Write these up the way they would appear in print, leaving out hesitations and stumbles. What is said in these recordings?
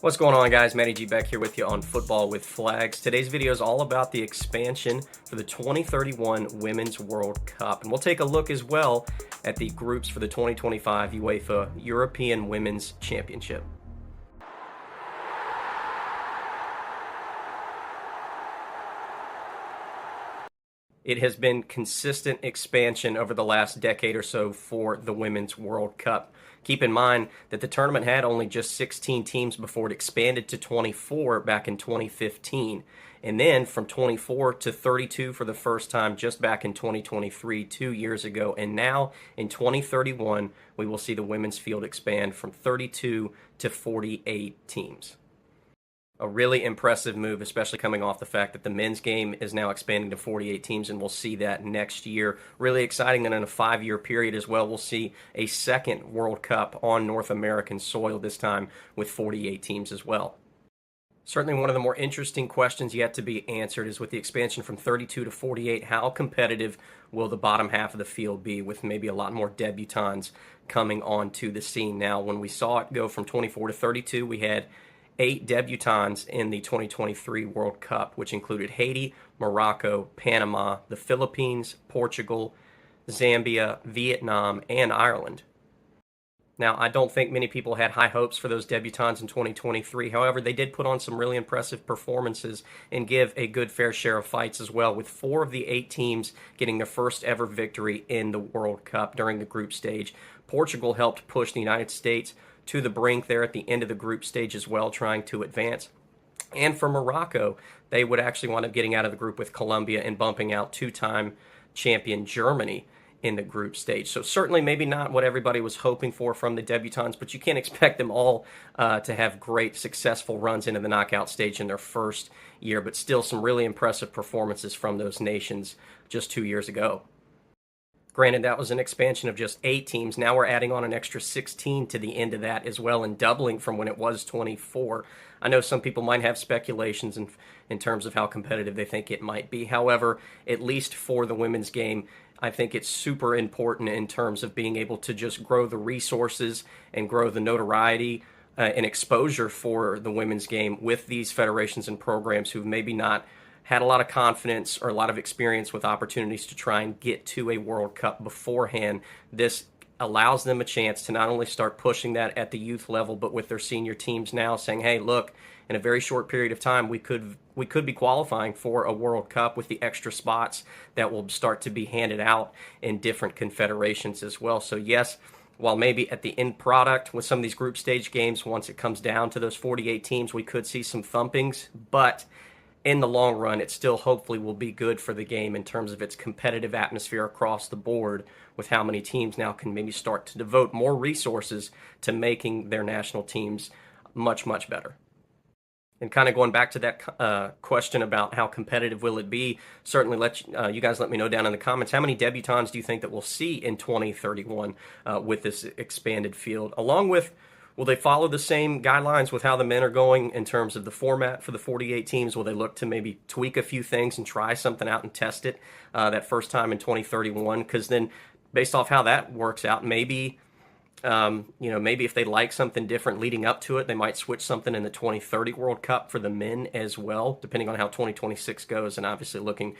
What's going on, guys? Matty G back here with you on Football with Flags. Today's video is all about the expansion for the 2031 Women's World Cup. And we'll take a look as well at the groups for the 2025 UEFA European Women's Championship. It has been consistent expansion over the last decade or so for the Women's World Cup. Keep in mind that the tournament had only just 16 teams before it expanded to 24 back in 2015. And then from 24 to 32 for the first time just back in 2023, 2 years ago. And now in 2031, we will see the women's field expand from 32 to 48 teams. A really impressive move, especially coming off the fact that the men's game is now expanding to 48 teams, and we'll see that next year. Really exciting that in a 5-year period as well, we'll see a second World Cup on North American soil, this time with 48 teams as well. Certainly one of the more interesting questions yet to be answered is with the expansion from 32 to 48, how competitive will the bottom half of the field be, with maybe a lot more debutantes coming onto the scene. Now, when we saw it go from 24 to 32, we had 8 debutantes in the 2023 World Cup, which included Haiti, Morocco, Panama, the Philippines, Portugal, Zambia, Vietnam, and Ireland. Now, I don't think many people had high hopes for those debutantes in 2023. However, they did put on some really impressive performances and give a good fair share of fights as well, with 4 of the 8 teams getting their first ever victory in the World Cup during the group stage. Portugal helped push the United States to the brink there at the end of the group stage as well, trying to advance. And for Morocco, they would actually wind up getting out of the group with Colombia and bumping out 2-time champion Germany in the group stage. So certainly maybe not what everybody was hoping for from the debutantes, but you can't expect them all to have great successful runs into the knockout stage in their first year, but still some really impressive performances from those nations just 2 years ago. Granted, that was an expansion of just 8 teams. Now we're adding on an extra 16 to the end of that as well, and doubling from when it was 24. I know some people might have speculations in terms of how competitive they think it might be. However, at least for the women's game, I think it's super important in terms of being able to just grow the resources and grow the notoriety and exposure for the women's game with these federations and programs who maybe not had a lot of confidence or a lot of experience with opportunities to try and get to a World Cup beforehand. This allows them a chance to not only start pushing that at the youth level, but with their senior teams now saying, hey, look, in a very short period of time, we could be qualifying for a World Cup with the extra spots that will start to be handed out in different confederations as well. So yes, while maybe at the end product with some of these group stage games, once it comes down to those 48 teams, we could see some thumpings, but in the long run, it still hopefully will be good for the game in terms of its competitive atmosphere across the board, with how many teams now can maybe start to devote more resources to making their national teams much, much better. And kind of going back to that question about how competitive will it be, certainly you guys let me know down in the comments, how many debutantes do you think that we'll see in 2031 with this expanded field, along with will they follow the same guidelines with how the men are going in terms of the format for the 48 teams? Will they look to maybe tweak a few things and try something out and test it that first time in 2031? Because then, based off how that works out, maybe maybe if they like something different leading up to it, they might switch something in the 2030 World Cup for the men as well, depending on how 2026 goes, and obviously looking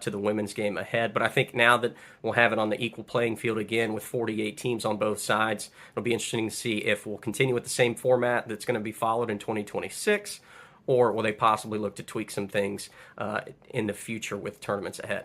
to the women's game ahead. But I think now that we'll have it on the equal playing field again with 48 teams on both sides, it'll be interesting to see if we'll continue with the same format that's going to be followed in 2026, or will they possibly look to tweak some things in the future with tournaments ahead.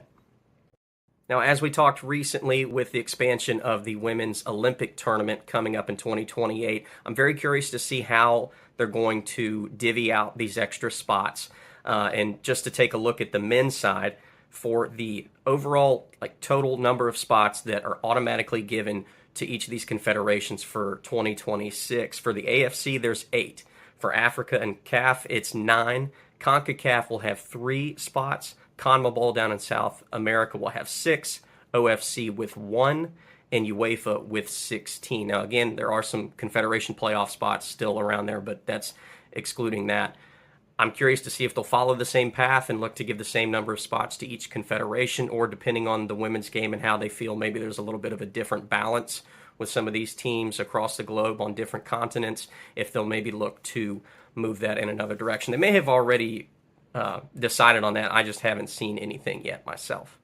Now, as we talked recently with the expansion of the Women's Olympic Tournament coming up in 2028, I'm very curious to see how they're going to divvy out these extra spots. And just to take a look at the men's side, for the overall total number of spots that are automatically given to each of these confederations for 2026. For the AFC, there's 8. For Africa and CAF, it's 9. CONCACAF will have 3 spots. CONMEBOL down in South America will have 6, OFC with 1, and UEFA with 16. Now, again, there are some confederation playoff spots still around there, but that's excluding that. I'm curious to see if they'll follow the same path and look to give the same number of spots to each confederation, or depending on the women's game and how they feel, maybe there's a little bit of a different balance with some of these teams across the globe on different continents, if they'll maybe look to move that in another direction. They may have already decided on that. I just haven't seen anything yet myself.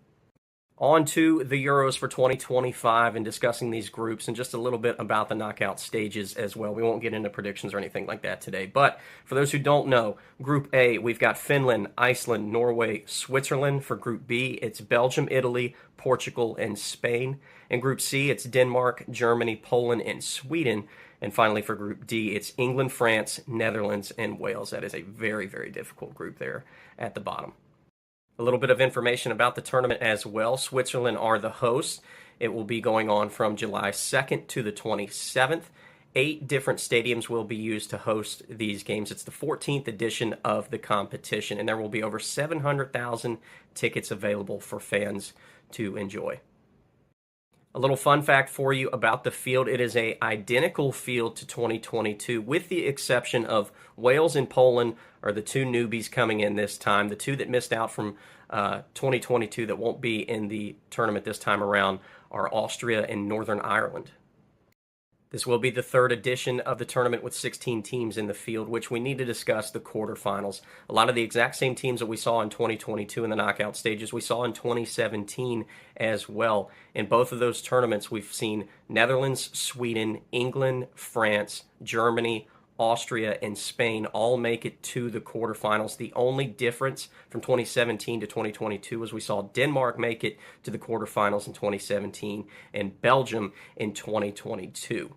On to the Euros for 2025 and discussing these groups and just a little bit about the knockout stages as well. We won't get into predictions or anything like that today. But for those who don't know, Group A, we've got Finland, Iceland, Norway, Switzerland. For Group B, it's Belgium, Italy, Portugal, and Spain. In Group C, it's Denmark, Germany, Poland, and Sweden. And finally, for Group D, it's England, France, Netherlands, and Wales. That is a very, very difficult group there at the bottom. A little bit of information about the tournament as well. Switzerland are the hosts. It will be going on from July 2nd to the 27th. 8 different stadiums will be used to host these games. It's the 14th edition of the competition, and there will be over 700,000 tickets available for fans to enjoy. A little fun fact for you about the field. It is an identical field to 2022, with the exception of Wales and Poland are the 2 newbies coming in this time. The 2 that missed out from 2022 that won't be in the tournament this time around are Austria and Northern Ireland. This will be the 3rd edition of the tournament with 16 teams in the field, which we need to discuss the quarterfinals. A lot of the exact same teams that we saw in 2022 in the knockout stages, we saw in 2017 as well. In both of those tournaments, we've seen Netherlands, Sweden, England, France, Germany, Austria, and Spain all make it to the quarterfinals. The only difference from 2017 to 2022 was we saw Denmark make it to the quarterfinals in 2017 and Belgium in 2022.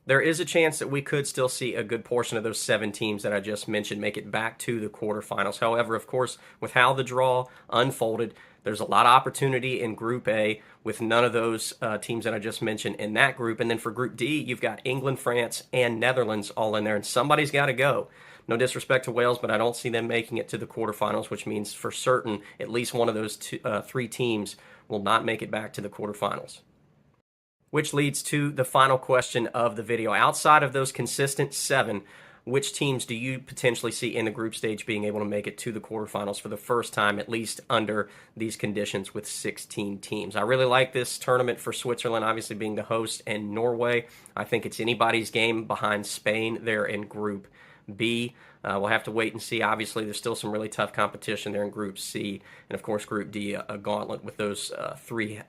There is a chance that we could still see a good portion of those 7 teams that I just mentioned make it back to the quarterfinals. However, of course, with how the draw unfolded, there's a lot of opportunity in Group A with none of those teams that I just mentioned in that group. And then for Group D, you've got England, France, and Netherlands all in there, and somebody's got to go. No disrespect to Wales, but I don't see them making it to the quarterfinals, which means for certain at least one of those 3 teams will not make it back to the quarterfinals. Which leads to the final question of the video. Outside of those consistent 7, which teams do you potentially see in the group stage being able to make it to the quarterfinals for the first time, at least under these conditions with 16 teams? I really like this tournament for Switzerland, obviously being the host, and Norway. I think it's anybody's game behind Spain there in Group B. We'll have to wait and see. Obviously, there's still some really tough competition there in Group C. And, of course, Group D, a gauntlet with those 3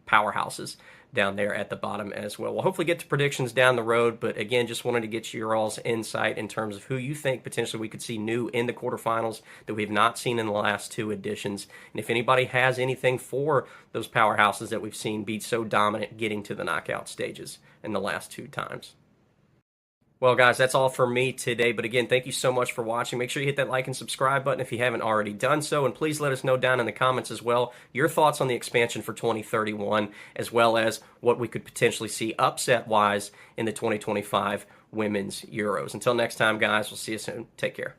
powerhouses down there at the bottom as well. We'll hopefully get to predictions down the road, but again, just wanted to get your all's insight in terms of who you think potentially we could see new in the quarterfinals that we've not seen in the last 2 editions. And if anybody has anything for those powerhouses that we've seen be so dominant getting to the knockout stages in the last 2 times. Well, guys, that's all for me today. But again, thank you so much for watching. Make sure you hit that like and subscribe button if you haven't already done so. And please let us know down in the comments as well your thoughts on the expansion for 2031, as well as what we could potentially see upset-wise in the 2025 Women's Euros. Until next time, guys, we'll see you soon. Take care.